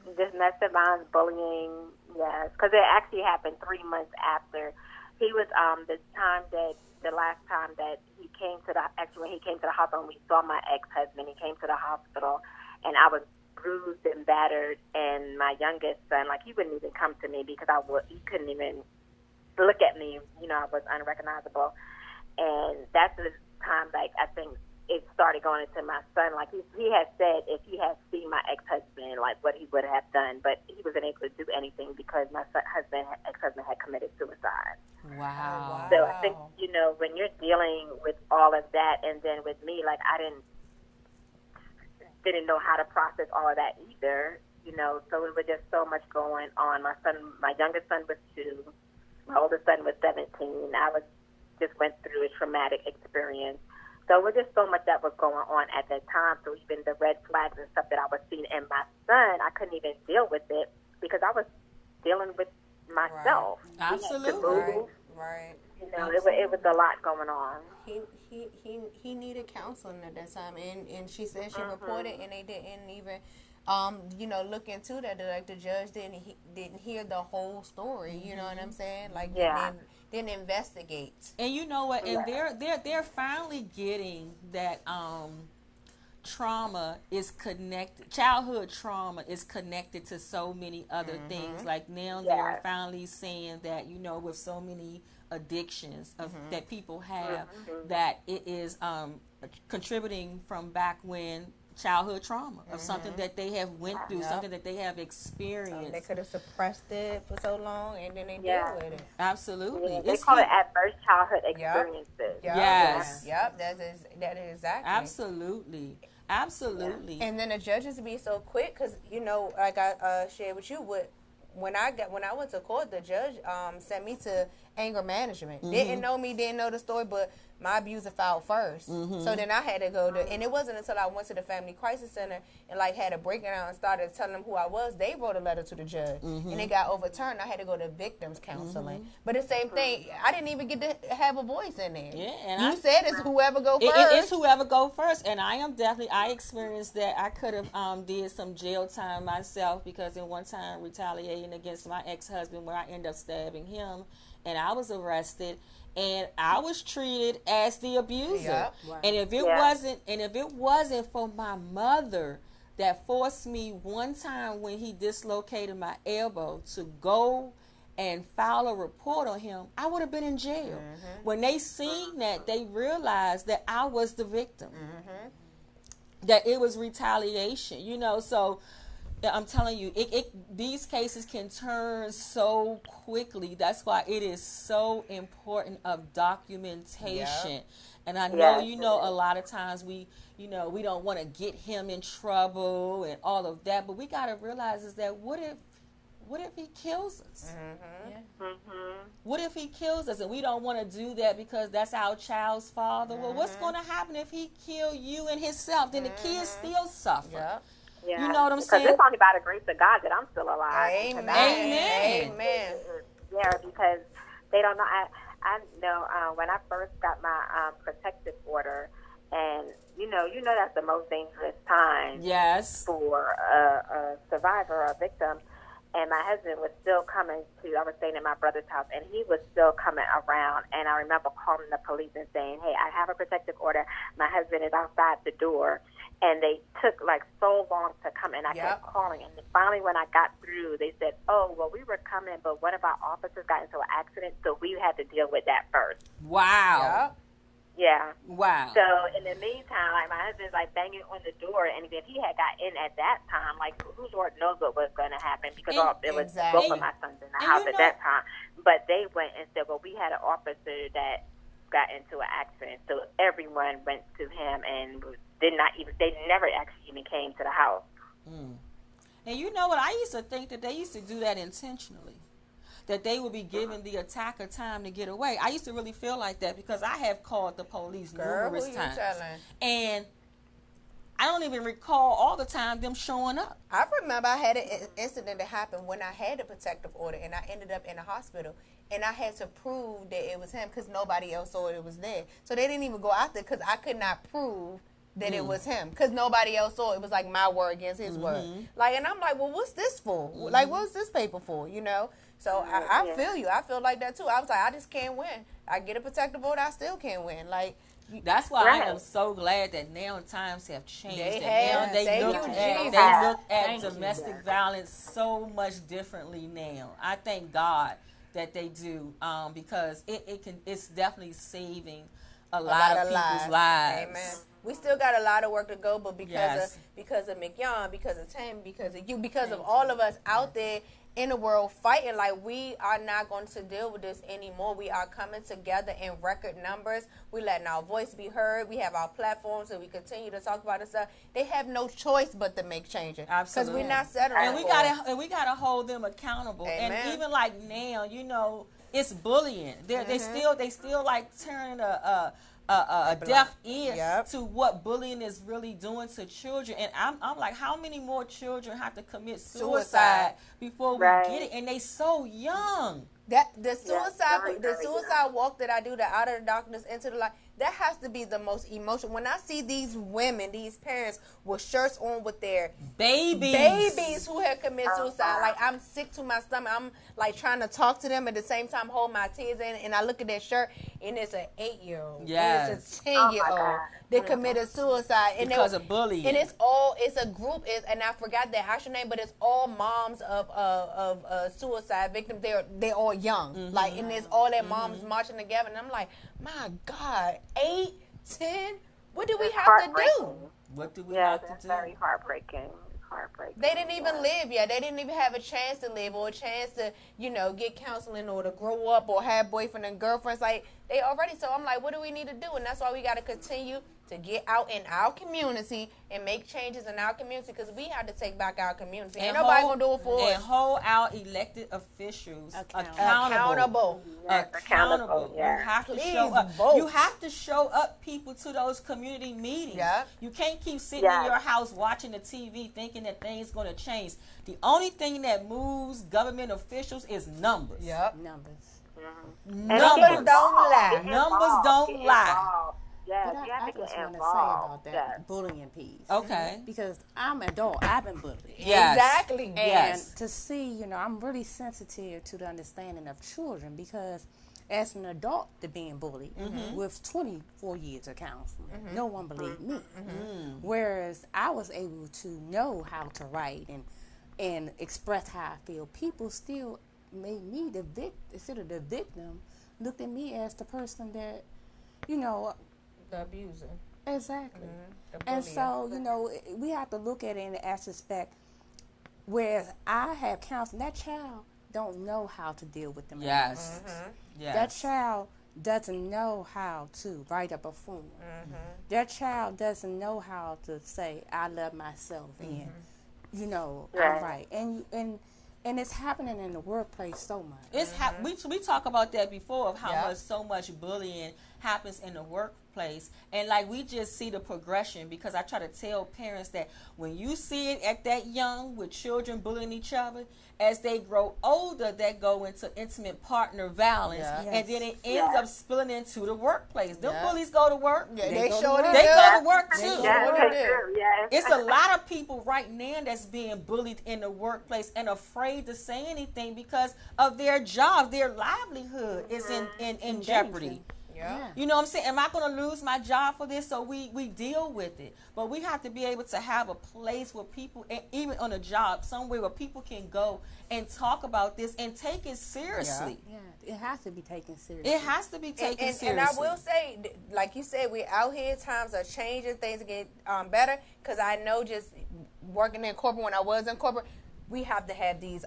Domestic violence, bullying, yes, because it actually happened 3 months after he was the last time that he came to when he came to the hospital and we saw my ex-husband. He came to the hospital and I was bruised and battered, and my youngest son, like, he wouldn't even come to me because he couldn't even look at me. You know, I was unrecognizable, and that's the time, like, I think it started going into my son. Like, he had said if he had seen my ex-husband, like, what he would have done, but he wasn't able to do anything because my ex-husband had committed suicide. Wow. So I think, you know, when you're dealing with all of that, and then with me, like, I didn't know how to process all of that either, you know, so it was just so much going on. My youngest son was 2, my oldest son was 17. I just went through a traumatic experience. So it was just so much that was going on at that time. So even the red flags and stuff that I was seeing in my son, I couldn't even deal with it because I was dealing with myself. Right. Absolutely. Right. You know, it was a lot going on. He needed counseling at that time, and she said she reported, and they didn't even you know, look into that. Like, the judge didn't hear the whole story. You know what I'm saying? Like, didn't investigate. And you know what? And they're finally getting that trauma is connected. Childhood trauma is connected to so many other things. Like, now they're finally saying that, you know, with so many addictions that people have, that it is contributing from back when childhood trauma of something that they have went through, something that they have experienced. So they could have suppressed it for so long, and then they deal with it. Absolutely. Yeah, they call it adverse childhood experiences. Yes. Yep. That is exactly. Absolutely. And then the judges be so quick because, you know, like I shared with you, when I went to court, the judge sent me to anger management. Didn't know me, didn't know the story, but my abuser filed first. So then I had to go to, and it wasn't until I went to the Family Crisis Center and, like, had a breakdown and started telling them who I was. They wrote a letter to the judge, and it got overturned. I had to go to victims counseling. But the same thing, I didn't even get to have a voice in there. Yeah, and you said it's whoever go first. It's whoever go first, and I experienced that. I could have did some jail time myself because in one time retaliating against my ex-husband where I ended up stabbing him, and I was arrested. and I was treated as the abuser. Yep. Right. And if it wasn't for my mother that forced me one time when he dislocated my elbow to go and file a report on him, I would have been in jail. When they seen that, they realized that I was the victim. That it was retaliation, so I'm telling you, these cases can turn so quickly. That's why it is so important of documentation. Yep. And I know, a lot of times we don't want to get him in trouble and all of that, but we got to realize is that what if he kills us? What if he kills us and we don't want to do that because that's our child's father? Well, what's going to happen if he kill you and himself? Then the kids still suffer. Yep. Yeah. You know what I'm saying? Because it's only by the grace of God that I'm still alive. Amen. Amen. Yeah, because they don't know. I know when I first got my protective order, and you know that's the most dangerous time. Yes. For a survivor, a victim. And my husband was still coming I was staying at my brother's house, and he was still coming around. And I remember calling the police and saying, hey, I have a protective order. My husband is outside the door. And they took so long to come, and I kept calling. And finally, when I got through, they said, oh, well, we were coming, but one of our officers got into an accident, so we had to deal with that first. Wow. Yeah. Wow. So in the meantime, my husband's banging on the door, and if he had got in at that time, who Lord knows what was going to happen, because there was both of my sons in the house at that time. But they went and said, well, we had an officer that got into an accident, so everyone went to him and they never actually even came to the house. And you know what? I used to think that they used to do that intentionally. That they would be giving the attacker time to get away. I used to really feel like that because I have called the police numerous times. And I don't even recall all the time them showing up. I remember I had an incident that happened when I had a protective order, and I ended up in a hospital. And I had to prove that it was him because nobody else saw it was there. So they didn't even go out there because I could not prove that it was him because nobody else saw it. It was my word against his word. And I'm like, well, what's this for? What's this paper for, So I feel you. I feel like that too. I was like, I just can't win. I get a protective order, I still can't win. That's why I am so glad that now times have changed. They look at domestic violence so much differently now. I thank God that they do because it's definitely saving a lot of people's lives. Amen. We still got a lot of work to go, but because of Mignon, because of Tim, because of you, because of all of us out there in the world fighting, we are not going to deal with this anymore. We are coming together in record numbers. We letting our voice be heard. We have our platforms, and we continue to talk about this stuff. They have no choice but to make changes. Absolutely. Because we're not settling. And we gotta hold them accountable. Amen. And even now, it's bullying. They still turning a deaf ear to what bullying is really doing to children. And I'm like, how many more children have to commit suicide before we get it? And they so young. The suicide walk that I do, the out of the darkness into the light, that has to be the most emotional. When I see these women, these parents with shirts on with their babies who have committed suicide, I'm sick to my stomach. I'm trying to talk to them at the same time, hold my tears in, and I look at their shirt, and it's an 8-year-old, and it's a 10-year-old that committed suicide because of bullying. And it's a group, and I forgot their actual name, but it's all moms of suicide victims. They're all young, and it's all their moms marching together, and I'm like, my God, 8, 10, what do we have to do? What do we have to do? Yeah, that's very heartbreaking. They didn't even live yet. They didn't even have a chance to live or a chance to, get counseling or to grow up or have boyfriend and girlfriends. They already. So I'm like, what do we need to do? And that's why we got to continue to get out in our community and make changes in our community because we have to take back our community. Ain't nobody going to do it for us. And hold our elected officials accountable. Accountable. Yeah. You have to show up. You have to show up, people, to those community meetings. Yeah. You can't keep sitting in your house watching the TV thinking that things going to change. The only thing that moves government officials is numbers. Yep. Numbers. Numbers don't lie. Numbers don't lie. Yeah, But you have I to just get want to say involved. about that bullying piece. Okay. Because I'm an adult. I've been bullied. Yes. Exactly. And Yes. to see, I'm really sensitive to the understanding of children because as an adult to being bullied with 24 years of counseling. No one believed me. Whereas I was able to know how to write and express how I feel. People still made me the victim, instead of the victim, looked at me as the person that, the abuser. Exactly. And so, we have to look at it in the aspect, whereas I have counseling, that child don't know how to deal with them. Yes. That child doesn't know how to write up a form. That child doesn't know how to say, I love myself, and, I'm right. And it's happening in the workplace so much. We talk about that before, of how much so much bullying happens in the workplace, and like we just see the progression, because I try to tell parents that when you see it at that young, with children bullying each other, as they grow older, that go into intimate partner violence, and then it ends up spilling into the workplace. Them bullies go to work. They go to work too. It's a lot of people right now that's being bullied in the workplace and afraid to say anything because of their job. Their livelihood is in jeopardy. You know what I'm saying? Am I going to lose my job for this? So we deal with it. But we have to be able to have a place where people, and even on a job, somewhere where people can go and talk about this and take it seriously. It has to be taken seriously. It has to be taken seriously. And I will say, like you said, we're out here, times are changing, things get better, because I know just working in corporate, when I was in corporate, we have to have these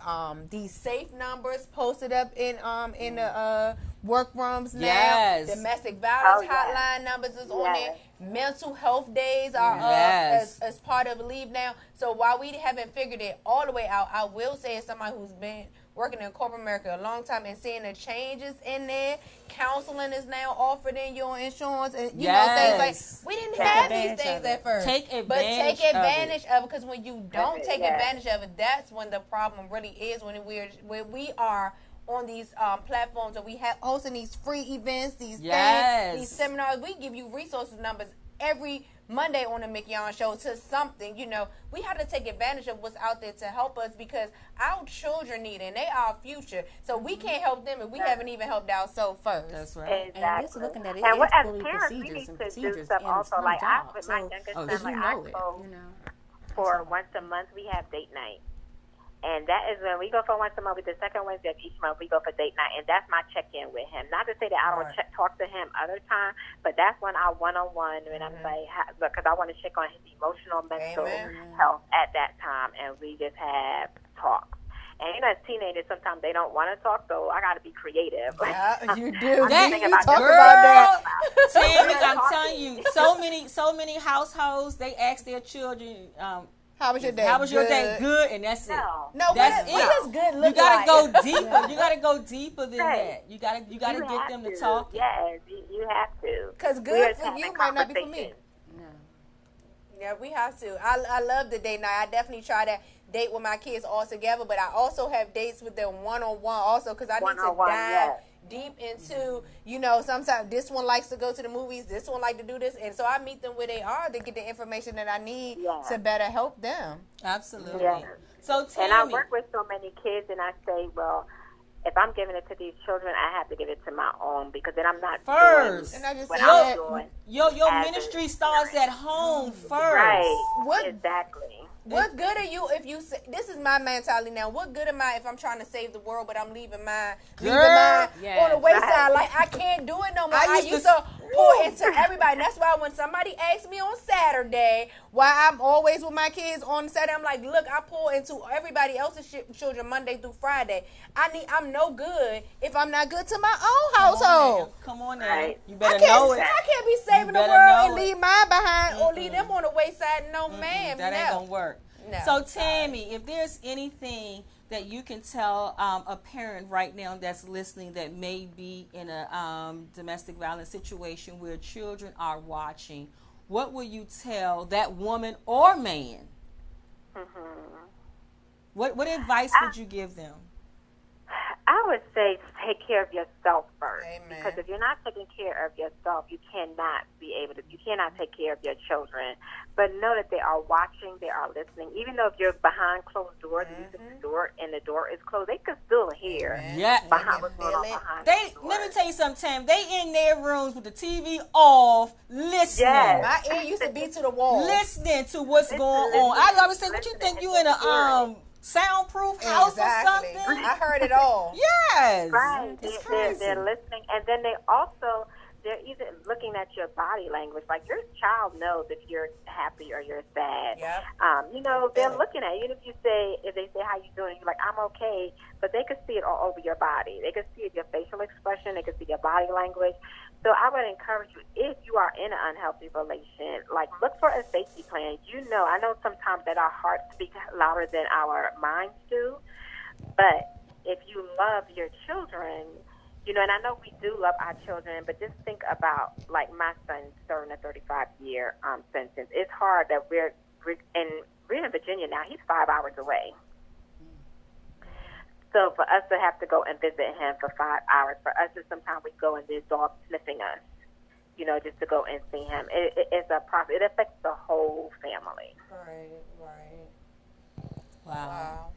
safe numbers posted up in the workrooms now. Domestic violence hotline numbers is on there. Mental health days are as part of the leave now. So while we haven't figured it all the way out, I will say, as somebody who's been working in corporate America a long time and seeing the changes in there, counseling is now offered in your insurance, and you know, things like, we didn't have these things at first. Take advantage of it, because when you don't take advantage of it, that's when the problem really is, when we are on these platforms, and we have hosting these free events, these things, these seminars. We give you resources numbers every Monday on the Mignon Show to something. We have to take advantage of what's out there to help us, because our children need it, and they are our future. So we can't help them if we haven't even helped ourselves first. That's right. Exactly. And just looking at it, and it's as bullying parents, we procedures need and to procedures do stuff in also. some Like jobs. with my youngest son, you know it. For once a month we have date night. And that is when we go for once a month. With the second Wednesday of each month, we go for date night, and that's my check-in with him. Not to say that I don't talk to him other time, but that's when I one-on-one, when I'm like, because I want to check on his emotional, mental health at that time, and we just have talks. And as teenagers, sometimes they don't want to talk, so I got to be creative. Yeah, you do. Tammy, I'm telling you, so many households, they ask their children, how was your day? How was your day? Good, and that's it. No, that's it. What does good look you gotta like? go deeper. You gotta go deeper than that. You gotta get them to talk. Yes, you have to. Because good for you might not be for me. No. Yeah, we have to. I love the date night. I definitely try to date with my kids all together, but I also have dates with them one-on-one also, because I need to dive deep into, sometimes this one likes to go to the movies, this one like to do this, and so I meet them where they are to get the information that I need to better help them. Absolutely. Yeah. So Tammy, and I work with so many kids, and I say, well, if I'm giving it to these children, I have to give it to my own, because then I'm not first. doing and I just what I'm doing. Your ministry starts at home first. Right. Exactly. What good are you if you say, this is my mentality now, what good am I if I'm trying to save the world, but I'm leaving mine on the wayside? Like, I can't do it no more. I used to pour into everybody. And that's why when somebody asks me on Saturday why I'm always with my kids on Saturday, I'm like, look, I pour into everybody else's children Monday through Friday. I'm no good if I'm not good to my own household. Come on now. Right. You better know it. I can't be saving the world and leave mine behind or leave them on the wayside. No, ma'am. That ain't going to work. No. So, Tammy, if there's anything that you can tell a parent right now that's listening that may be in a domestic violence situation where children are watching, what will you tell that woman or man? What advice would you give them? I would say take care of yourself first. Amen. Because if you're not taking care of yourself, you cannot take care of your children. But know that they are watching, they are listening. Even though if you're behind closed doors, and the door is closed, they can still hear. Yeah. Behind what's going on behind They the let me doors. tell you something, Tam. They in their rooms with the TV off, listening. Yes. My ear used to be to the wall. Listening to what's going on. I always say, what you think you in a soundproof house or something? I heard it all. Yes. Right. It's They're crazy. listening, and then they're even looking at your body language. Like your child knows if you're happy or you're sad. Yep. They're looking at you. Even if they say how you doing, you're like, I'm okay, but they can see it all over your body. They can see your facial expression. They can see your body language. So I would encourage you, if you are in an unhealthy relation, like look for a safety plan. I know sometimes that our hearts speak louder than our minds do, but if you love your children, and I know we do love our children, but just think about, like, my son serving a 35-year sentence. It's hard that we're in Virginia now. He's 5 hours away. So for us to have to go and visit him for 5 hours, for us to sometimes we go and there's dogs sniffing us, just to go and see him. It's a process. It affects the whole family. Right. Wow.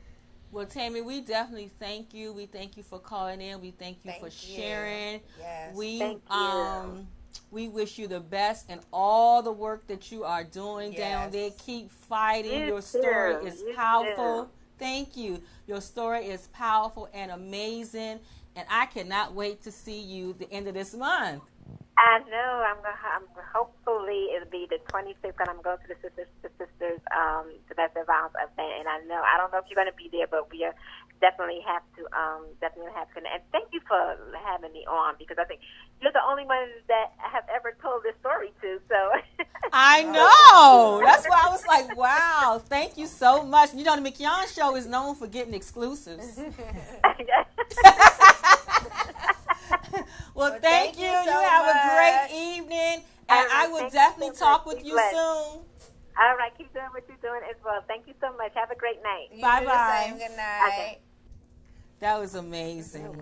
Well, Tammy, we definitely thank you. We thank you for calling in. We thank you for sharing. Yes. Thank you. We wish you the best in all the work that you are doing down there. Keep fighting. Your story is powerful. Thank you. Your story is powerful and amazing, and I cannot wait to see you the end of this month. I know. I'm hopefully it'll be the 26th, and I'm going to the sisters domestic violence event. And I don't know if you're going to be there, but we definitely have to connect. And thank you for having me on, because I think you're the only one that I have ever told this story to. So I know. That's why I was like, wow, thank you so much. The Mignon Show is known for getting exclusives. Well, thank you. So you have much. a great evening, and I will definitely talk with you soon. All right, keep doing what you're doing as well. Thank you so much. Have a great night. Bye-bye. Good night. Okay. That was amazing.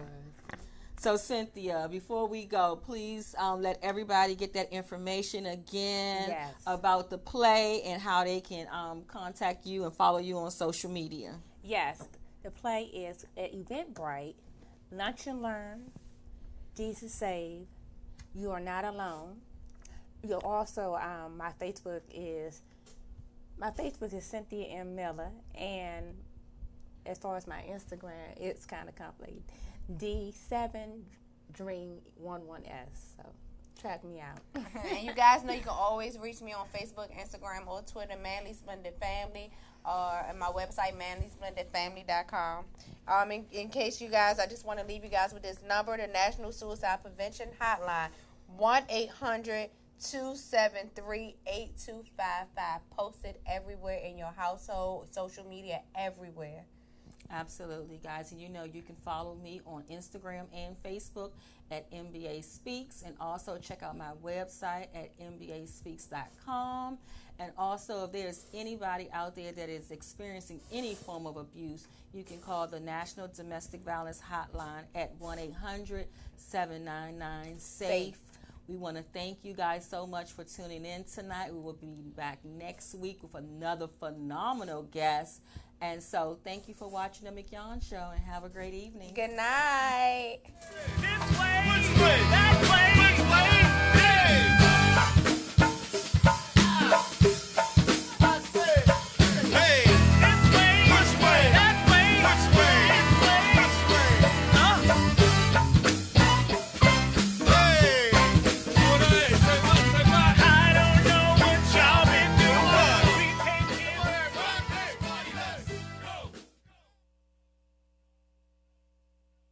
So, Cynthia, before we go, please let everybody get that information again about the play and how they can contact you and follow you on social media. Yes, the play is at Eventbrite, Lunch and Learn, Jesus Save, You Are Not Alone. You'll also, my Facebook is Cynthia M. Miller, and as far as my Instagram, it's kind of complicated. D7Dream11S. So track me out. And you guys know you can always reach me on Facebook, Instagram, or Twitter, Manly Splendid Family, or at my website, manlysplendidfamily.com. In case you guys, I just want to leave you guys with this number, the National Suicide Prevention Hotline, 1-800-273-8255. Posted everywhere in your household, social media, everywhere. Absolutely, guys. And you can follow me on Instagram and Facebook at MBA Speaks, and also check out my website at mbaspeaks.com. And also, if there's anybody out there that is experiencing any form of abuse, you can call the National Domestic Violence Hotline at 1-800-799-SAFE. We want to thank you guys so much for tuning in tonight. We will be back next week with another phenomenal guest. And so thank you for watching the Mignon Show, and have a great evening. Good night. This way, that way.